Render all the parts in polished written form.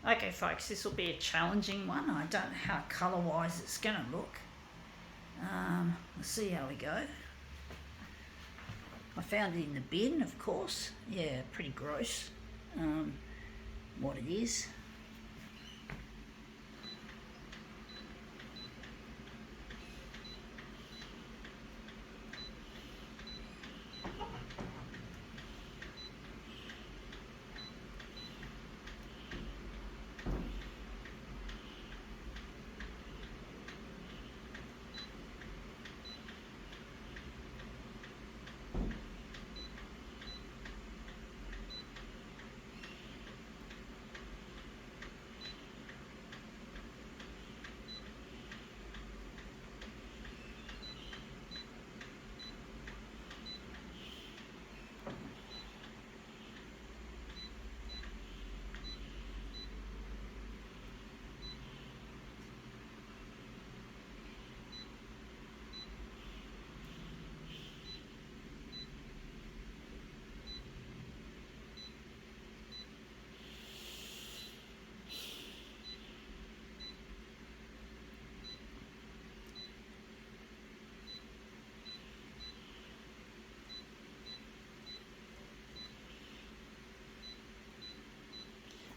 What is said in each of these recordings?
Okay, folks, this will be a challenging one. I don't know how colour-wise it's going to look. Let's see how we go. I found it in the bin, of course. Yeah, pretty gross. What it is.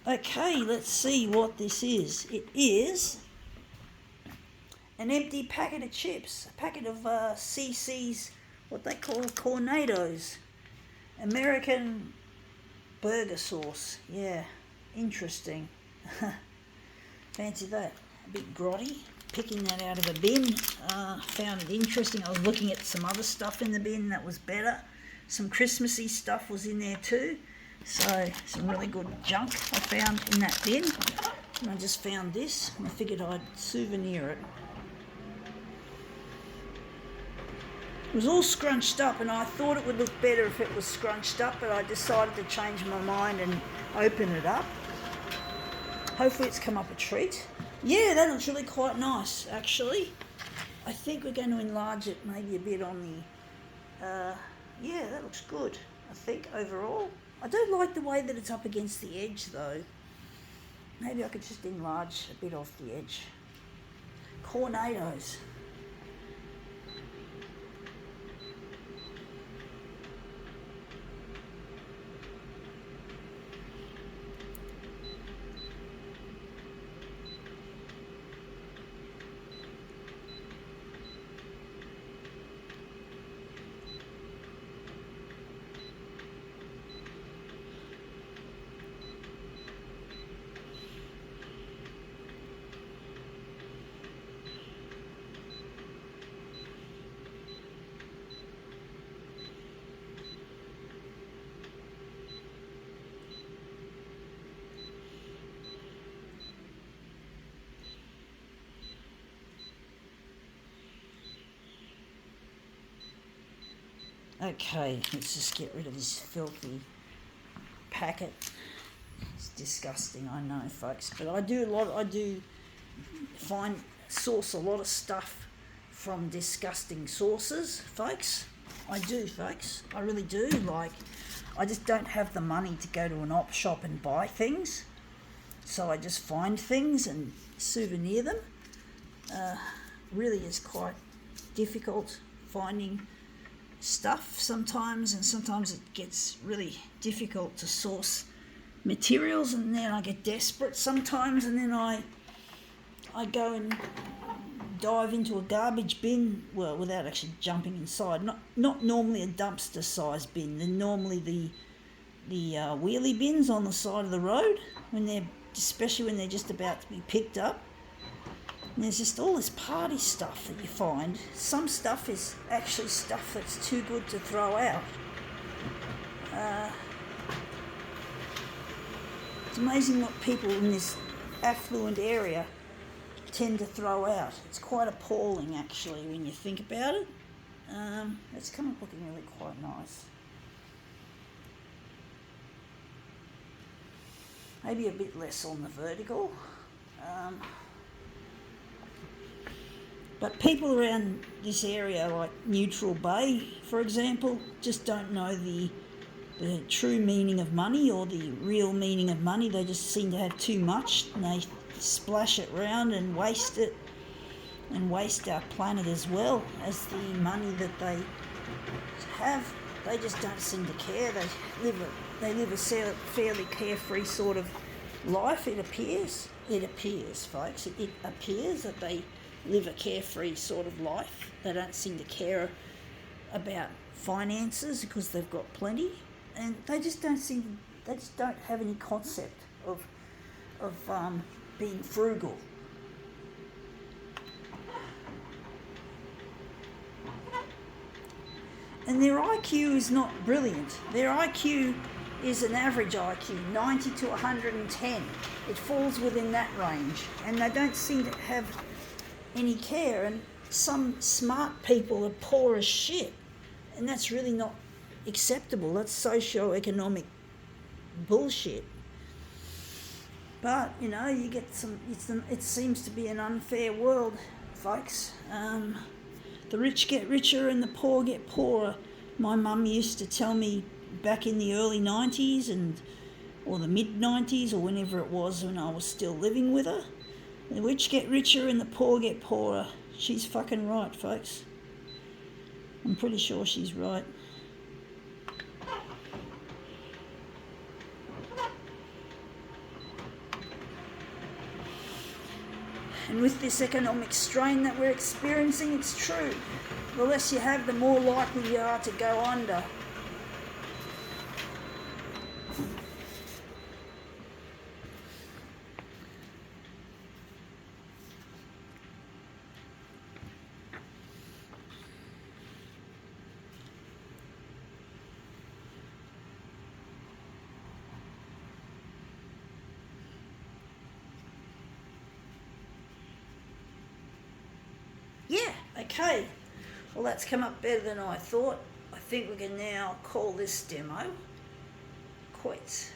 Okay, let's see what this is. It is an empty packet of chips, a packet of CC's, what they call Cornados, American burger sauce. Yeah, interesting. Fancy that. A bit grotty. Picking that out of a bin, found it interesting. I was looking at some other stuff in the bin that was better. Some Christmassy stuff was in there too. So some really good junk I found in that bin. And I just found this and I figured I'd souvenir it. It was all scrunched up and I thought it would look better if it was scrunched up, but I decided to change my mind and open it up. Hopefully it's come up a treat. Yeah, that looks really quite nice actually. I think we're going to enlarge it maybe a bit on the, yeah, that looks good I think overall. I don't like the way that it's up against the edge though. Maybe I could just enlarge a bit off the edge. Cornados. Okay, let's just get rid of this filthy packet. It's disgusting, I know, folks, but I do source a lot of stuff from disgusting sources, folks. I do, folks. I really do. Like, I just don't have the money to go to an op shop and buy things, so I just find things and souvenir them. Really is quite difficult finding stuff sometimes, and sometimes it gets really difficult to source materials, and then I get desperate sometimes, and then I go and dive into a garbage bin, well, without actually jumping inside. Not normally a dumpster size bin. They're normally the wheelie bins on the side of the road especially when they're just about to be picked up. And there's just all this party stuff that you find. Some stuff is actually stuff that's too good to throw out. It's amazing what people in this affluent area tend to throw out. It's quite appalling actually when you think about it. It's come up looking really quite nice. Maybe a bit less on the vertical. But people around this area, like Neutral Bay, for example, just don't know the the true meaning of money or the real meaning of money. They just seem to have too much and they splash it round and waste it and waste our planet as well as the money that they have. They just don't seem to care. They live a fairly carefree sort of life, it appears. It appears, folks. It appears that they live a carefree sort of life. They don't seem to care about finances because they've got plenty, and they just don't have any concept of being frugal. And their IQ is not brilliant. Their IQ is an average IQ, 90 to 110. It falls within that range, and they don't seem to have any care. And some smart people are poor as shit, and that's really not acceptable. That's socio-economic bullshit. But, you get it seems to be an unfair world, folks. The rich get richer and the poor get poorer. My mum used to tell me back in the early 90s or the mid 90s or whenever it was when I was still living with her. The rich get richer and the poor get poorer. She's fucking right, folks. I'm pretty sure she's right. And with this economic strain that we're experiencing, it's true. The less you have, the more likely you are to go under. Yeah, okay. Well, that's come up better than I thought. I think we can now call this demo quits.